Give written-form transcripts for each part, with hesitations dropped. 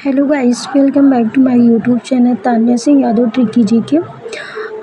Hello guys, welcome back to my YouTube channel Tanya Singh Yadav tricky G K.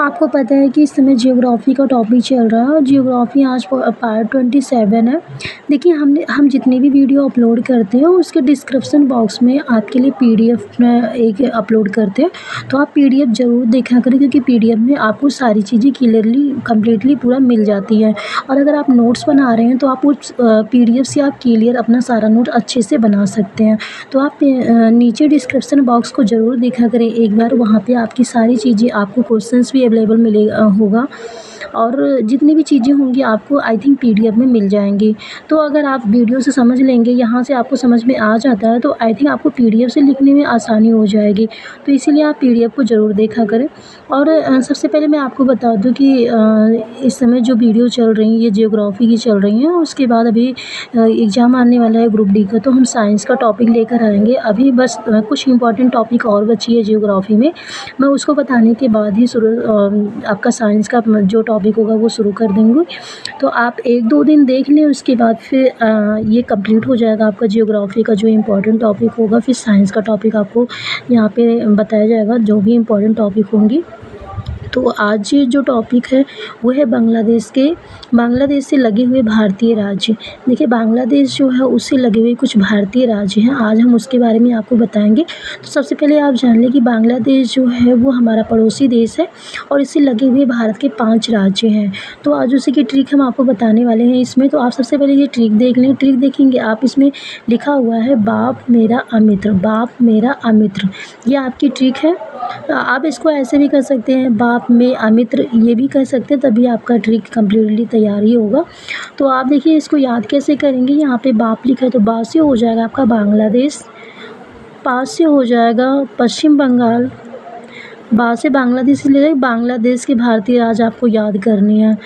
आपको पता है कि इस समय जियोग्राफी का टॉपिक चल रहा है और जियोग्राफी आज पार्ट 27 है। देखिए, हम जितनी भी वीडियो अपलोड करते हैं उसके डिस्क्रिप्शन बॉक्स में आपके लिए पीडीएफ एक अपलोड करते हैं, तो आप पीडीएफ ज़रूर देखा करें, क्योंकि पीडीएफ में आपको सारी चीज़ें क्लियरली कम्प्लीटली पूरा मिल जाती है। और अगर आप नोट्स बना रहे हैं तो आप उस पीडीएफ से आप क्लियर अपना सारा नोट अच्छे से बना सकते हैं। तो आप नीचे डिस्क्रिप्शन बॉक्स को ज़रूर देखा करें एक बार, वहाँ पे आपकी सारी चीज़ें, आपको क्वेश्चंस भी अवेलेबल मिलेगा होगा और जितनी भी चीज़ें होंगी आपको आई थिंक पीडीएफ में मिल जाएंगी। तो अगर आप वीडियो से समझ लेंगे, यहाँ से आपको समझ में आ जाता है, तो आई थिंक आपको पीडीएफ से लिखने में आसानी हो जाएगी। तो इसीलिए आप पीडीएफ को ज़रूर देखा करें। और सबसे पहले मैं आपको बता दूं कि इस समय जो वीडियो चल रही है ये जियोग्राफी की चल रही हैं। उसके बाद अभी एग्ज़ाम आने वाला है ग्रुप डी का, तो हम साइंस का टॉपिक लेकर आएंगे। अभी बस कुछ इंपॉर्टेंट टॉपिक और बची है जियोग्राफी में, मैं उसको बताने के बाद ही आपका साइंस का जो टॉपिक होगा वो शुरू कर देंगे। तो आप 1-2 दिन देख लें, उसके बाद फिर ये कंप्लीट हो जाएगा आपका जियोग्राफी का जो इम्पोर्टेंट टॉपिक होगा। फिर साइंस का टॉपिक आपको यहाँ पे बताया जाएगा, जो भी इम्पोर्टेंट टॉपिक होंगी। तो आज जो टॉपिक है वो है बांग्लादेश से लगे हुए भारतीय राज्य। देखिए, बांग्लादेश जो है उससे लगे हुए कुछ भारतीय राज्य हैं, आज हम उसके बारे में आपको बताएंगे। तो सबसे पहले आप जान लें कि बांग्लादेश जो है वो हमारा पड़ोसी देश है और इससे लगे हुए भारत के 5 राज्य हैं। तो आज उसी की ट्रिक हम आपको बताने वाले हैं इसमें। तो आप सबसे पहले ये ट्रिक देख लें। ट्रिक देखेंगे आप, इसमें लिखा हुआ है बाप मेरा अमित्र, बाप मेरा अमित्र, ये आपकी ट्रिक है। आप इसको ऐसे भी कर सकते हैं, बाप में अमित्र, ये भी कर सकते हैं, तभी आपका ट्रिक कम्प्लीटली तैयार ही होगा। तो आप देखिए इसको याद कैसे करेंगे। यहाँ पे बाप लिखा है तो बा से हो जाएगा आपका बांग्लादेश, पा से हो जाएगा पश्चिम बंगाल, बा से बांग्लादेश ले जाए, बांग्लादेश के भारतीय राज्य आपको याद करने हैं।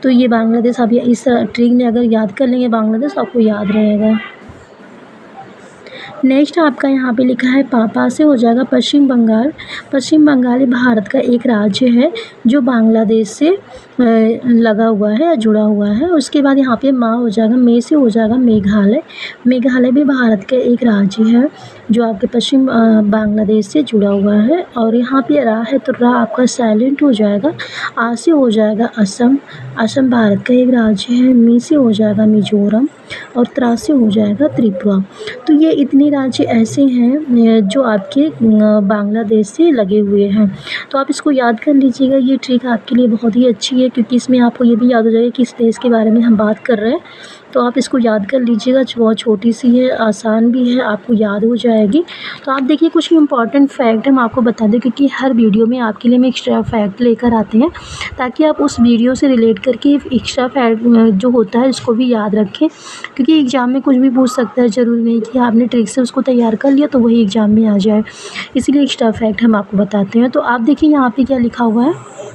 तो ये बांग्लादेश आप इस ट्रिक में अगर याद कर लेंगे बांग्लादेश, आपको याद रहेगा। नेक्स्ट आपका यहाँ पे लिखा है पापा से हो जाएगा पश्चिम बंगाल। पश्चिम बंगाल भारत का एक राज्य है जो बांग्लादेश से लगा हुआ है या जुड़ा हुआ है। उसके बाद यहाँ पे माँ हो जाएगा, मे से हो जाएगा मेघालय। मेघालय भी भारत का एक राज्य है जो आपके पश्चिम बांग्लादेश से जुड़ा हुआ है। और यहाँ पे रा है तो रा आपका साइलेंट हो जाएगा। आ से हो जाएगा असम, असम भारत का एक राज्य है। मी से हो जाएगा मिजोरम और त्रा से हो जाएगा त्रिपुरा। तो ये इतने राज्य ऐसे हैं जो आपके बांग्लादेश से लगे हुए हैं। तो आप इसको याद कर लीजिएगा, ये ट्रिक आपके लिए बहुत ही अच्छी है, क्योंकि इसमें आपको ये भी याद हो जाएगा कि इस देश के बारे में हम बात कर रहे हैं। तो आप इसको याद कर लीजिएगा, बहुत छोटी सी है, आसान भी है, आपको याद हो जाएगी। तो आप देखिए कुछ इंपॉर्टेंट फैक्ट हम आपको बता दें, क्योंकि हर वीडियो में आपके लिए हम एक्स्ट्रा फैक्ट लेकर आते हैं, ताकि आप उस वीडियो से रिलेट करके एक्स्ट्रा फैक्ट जो होता है इसको भी याद रखें। क्योंकि एग्ज़ाम में कुछ भी पूछ सकता है, ज़रूरी नहीं कि आपने ट्रिक से उसको तैयार कर लिया तो वही एग्ज़ाम में आ जाए, इसीलिए एक्स्ट्रा फैक्ट हम आपको बताते हैं। तो आप देखिए यहाँ पे क्या लिखा हुआ है।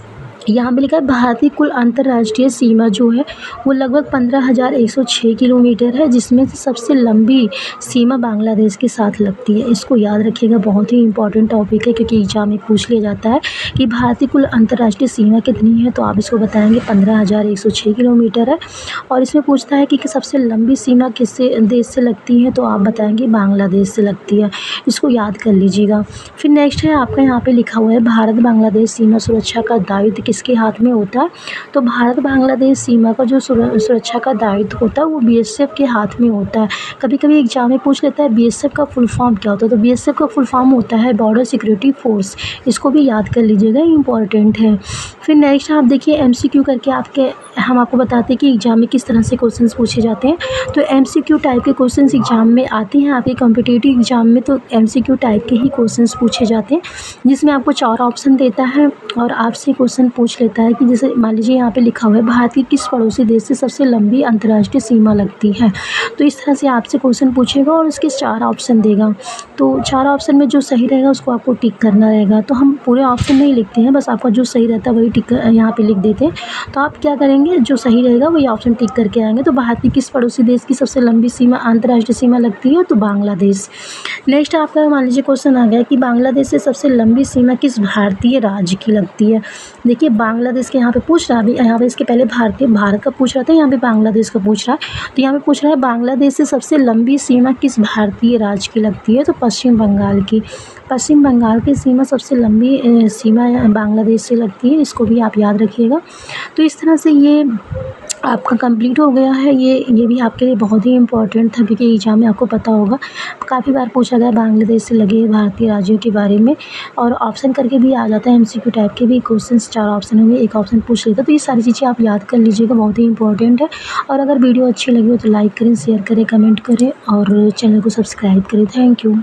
यहाँ पे लिखा है भारतीय कुल अंतर्राष्ट्रीय सीमा जो है वो लगभग 15,106 किलोमीटर है, जिसमें से सबसे लंबी सीमा बांग्लादेश के साथ लगती है। इसको याद रखिएगा, बहुत ही इंपॉर्टेंट टॉपिक है, क्योंकि एग्जाम में पूछ लिया जाता है कि भारतीय कुल अंतर्राष्ट्रीय सीमा कितनी है, तो आप इसको बताएंगे 15,106 किलोमीटर है। और इसमें पूछता है कि सबसे लंबी सीमा किस देश से लगती है, तो आप बताएंगे बांग्लादेश से लगती है। इसको याद कर लीजिएगा। फिर नेक्स्ट है आपका यहाँ पे लिखा हुआ है भारत बांग्लादेश सीमा सुरक्षा का दायित्व किसके हाथ में होता है। तो भारत बांग्लादेश सीमा का जो सुरक्षा का दायित्व होता है वो बीएसएफ के हाथ में होता है। कभी कभी एग्जाम में पूछ लेता है बीएसएफ का फुल फॉर्म क्या होता है, तो बीएसएफ का फुल फॉर्म होता है बॉर्डर सिक्योरिटी फोर्स। इसको भी याद कर लीजिएगा, इंपॉर्टेंट है। फिर नेक्स्ट आप देखिए एमसीक्यू करके हम आपको बताते हैं कि एग्जाम में किस तरह से क्वेश्चंस पूछे जाते हैं। तो एमसीक्यू टाइप के क्वेश्चंस एग्जाम में आते हैं आपके कॉम्पिटिटिव एग्जाम में, तो एमसीक्यू टाइप के ही क्वेश्चंस पूछे जाते हैं, जिसमें आपको 4 ऑप्शन देता है और आपसे क्वेश्चन पूछ लेता है कि जैसे मान लीजिए यहाँ पे लिखा हुआ है भारत की किस पड़ोसी देश से सबसे लंबी अंतर्राष्ट्रीय सीमा लगती है। तो इस तरह से आपसे क्वेश्चन पूछेगा और उसके 4 ऑप्शन देगा। तो 4 ऑप्शन में जो सही रहेगा उसको आपको टिक करना रहेगा। तो हम पूरे ऑप्शन नहीं लिखते हैं, बस आपका जो सही रहता है वही टिक यहाँ पे लिख देते हैं। तो आप क्या करेंगे, जो सही रहेगा वही ऑप्शन टिक करके आएंगे। तो भारत की किस पड़ोसी देश की सबसे लंबी सीमा अंतर्राष्ट्रीय सीमा लगती है, तो बांग्लादेश। नेक्स्ट आपका मान लीजिए क्वेश्चन आ गया कि बांग्लादेश से सबसे लंबी सीमा किस भारतीय राज्य की लगती है। देखिए बांग्लादेश के यहाँ पे पूछ रहा है। अभी यहाँ पे इसके पहले भारत का पूछ रहा था, यहाँ पे बांग्लादेश का पूछ रहा है। तो यहाँ पे पूछ रहा है बांग्लादेश से सबसे लंबी सीमा किस भारतीय राज्य की लगती है? तो पश्चिम बंगाल की। पश्चिम बंगाल की सीमा सबसे लंबी सीमा बांग्लादेश से लगती है, इसको भी आप याद रखिएगा। तो इस तरह से ये आपका कंप्लीट हो गया है। ये भी आपके लिए बहुत ही इम्पोर्टेंट था, क्योंकि एग्जाम में आपको पता होगा काफ़ी बार पूछा गया बांग्लादेश से लगे भारतीय राज्यों के बारे में, और ऑप्शन करके भी आ जाता है। एमसीक्यू टाइप के भी क्वेश्चंस 4 ऑप्शन होंगे, एक ऑप्शन पूछ लेता। तो ये सारी चीज़ें आप याद कर लीजिएगा, बहुत ही इंपॉर्टेंट है। और अगर वीडियो अच्छी लगी हो तो लाइक करें, शेयर करें, कमेंट करें और चैनल को सब्सक्राइब करें। Thank you.